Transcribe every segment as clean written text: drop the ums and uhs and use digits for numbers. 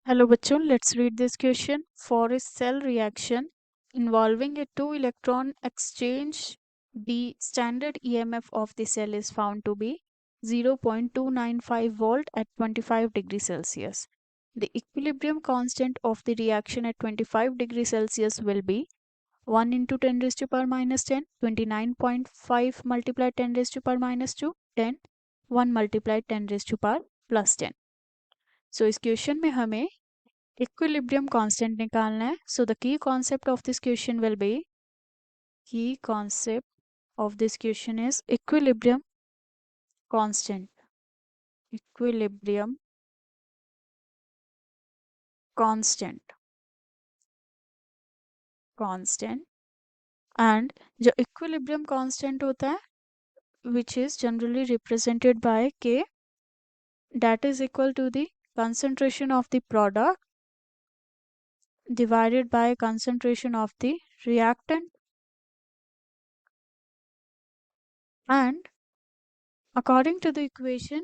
Hello bachon, let's read this question. For a cell reaction involving a two electron exchange, the standard EMF of the cell is found to be 0.295 volt at 25 degrees Celsius. The equilibrium constant of the reaction at 25 degrees Celsius will be 1 into 10 raised to power minus 10, 29.5 multiplied 10 raised to power minus 2, 10, 1 multiplied 10 raised to power plus 10. So इस question में हमें equilibrium constant निकालना है. So the key concept of this question will be, key concept of this question is equilibrium constant. Equilibrium constant. Constant. And जो equilibrium constant होता है, which is generally represented by K, that is equal to the concentration of the product divided by concentration of the reactant. And according to the equation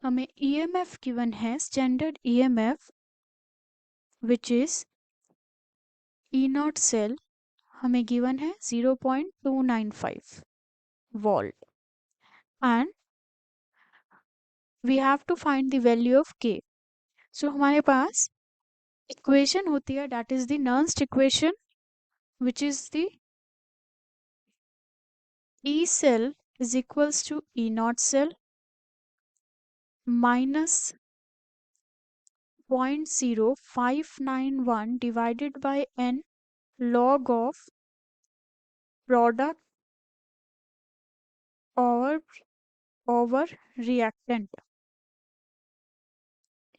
हमें EMF given है, standard EMF which is E naught cell हमें given है 0.295 volt and we have to find the value of K. So हमारे पास equation होती है, that is the Nernst equation, which is the E cell is equals to E naught cell minus 0.0591 divided by N log of product over reactant.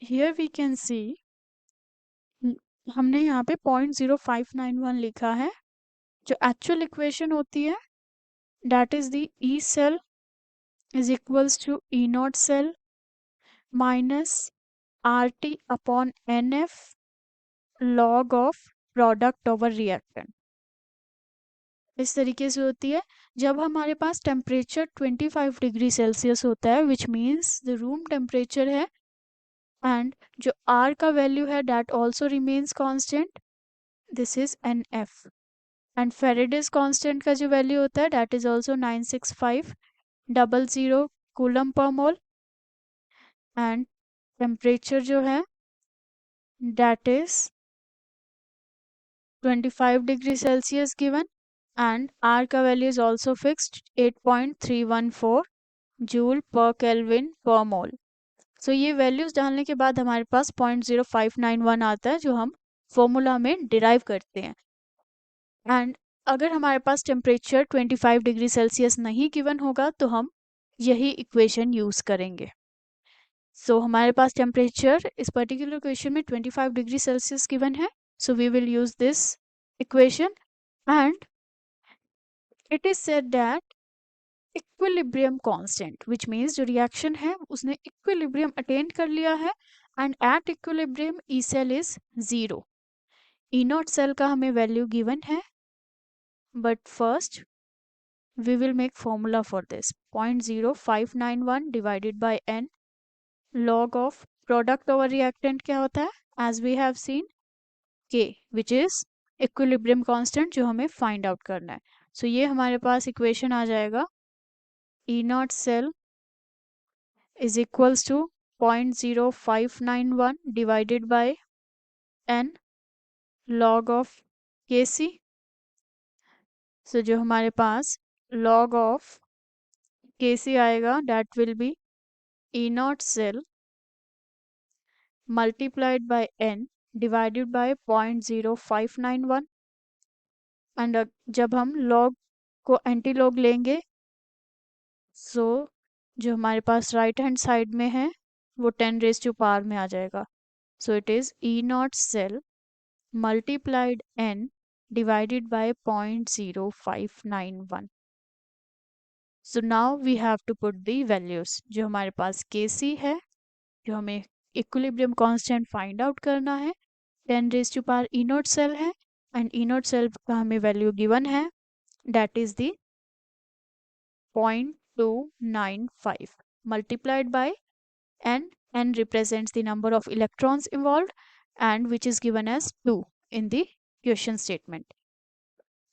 Here we can see हमने यहाँ पे 0.0591 लिखा है. जो actual equation होती है that is the E cell is equals to E naught cell minus RT upon NF log of product over reactant. इस तरीके से होती है. जब हमारे पास टेम्परेचर 25 डिग्री सेल्सियस होता है which means the room temperature है एंड जो R का वैल्यू है that also remains constant, this is NF. And Faraday's constant का जो वैल्यू होता है is is also 96500 coulomb per mole and temperature जो है is is 25 degree Celsius given and R का value is also fixed 8.314 joule पर kelvin पर मोल. सो ये वैल्यूज डालने के बाद हमारे पास 0.0591 आता है जो हम फॉर्मूला में डिराइव करते हैं. एंड अगर हमारे पास टेम्परेचर 25 डिग्री सेल्सियस नहीं गिवन होगा तो हम यही इक्वेशन यूज करेंगे. सो हमारे पास टेम्परेचर इस पर्टिकुलर इक्वेशन में 25 डिग्री सेल्सियस गिवन है. So we will use this equation and it is said that equilibrium constant which means जो रिएक्शन है उसने इक्विलिब्रियम अटेन कर लिया है and at equilibrium E cell is 0. E naught cell का हमें वैल्यू गिवन है but first we will make formula for this. 0.0591 divided by n log of product over reactant क्या होता है as we have seen K which is equilibrium constant जो हमें find out करना है. So ये हमारे पास equation आ जाएगा E naught cell is equals to 0.0591 divided by n log of Kc. So जो हमारे पास log of Kc आएगा that will be E naught cell multiplied by n divided by 0.0591 and जब हम log को anti log लेंगे so जो हमारे पास right hand side में है वो 10 रेज टू पावर में आ जाएगा. So it is E naught cell multiplied n divided by 0.0591. So now we have to put the values. जो हमारे पास Kc है जो हमें इक्विलिब्रियम कांस्टेंट फाइंड आउट करना है 10 raise to power E naught cell है एंड ई नॉट सेल का हमें value given that is the द 0.295 multiplied by n. N represents the number of electrons involved and which is given as 2 in the question statement,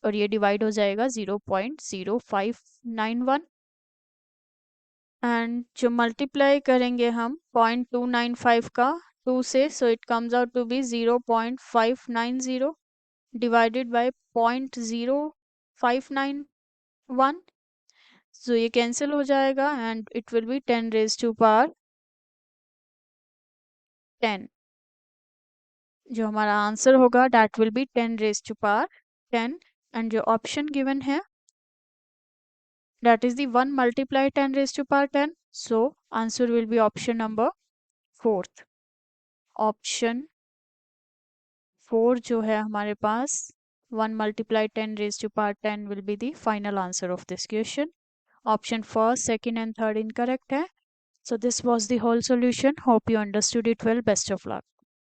और ये divide हो जाएगा 0.0591, and जो multiply करेंगे हम 0.295 का 2 से, so it comes out to be 0.590 divided by 0.0591, so ये कैंसिल हो जाएगा and it will be 10 raised to power 10. जो हमारा आंसर होगा that will be 10 raised to power 10, and जो ऑप्शन गिवन है that is the 1 multiply 10 raised to power 10, so answer will be option number 4th. Option 4 जो है हमारे पास 1 multiply 10 raised to power 10 will be the final answer of this question. Option first, second and third incorrect है. So this was the whole solution. Hope you understood it well. Best of luck.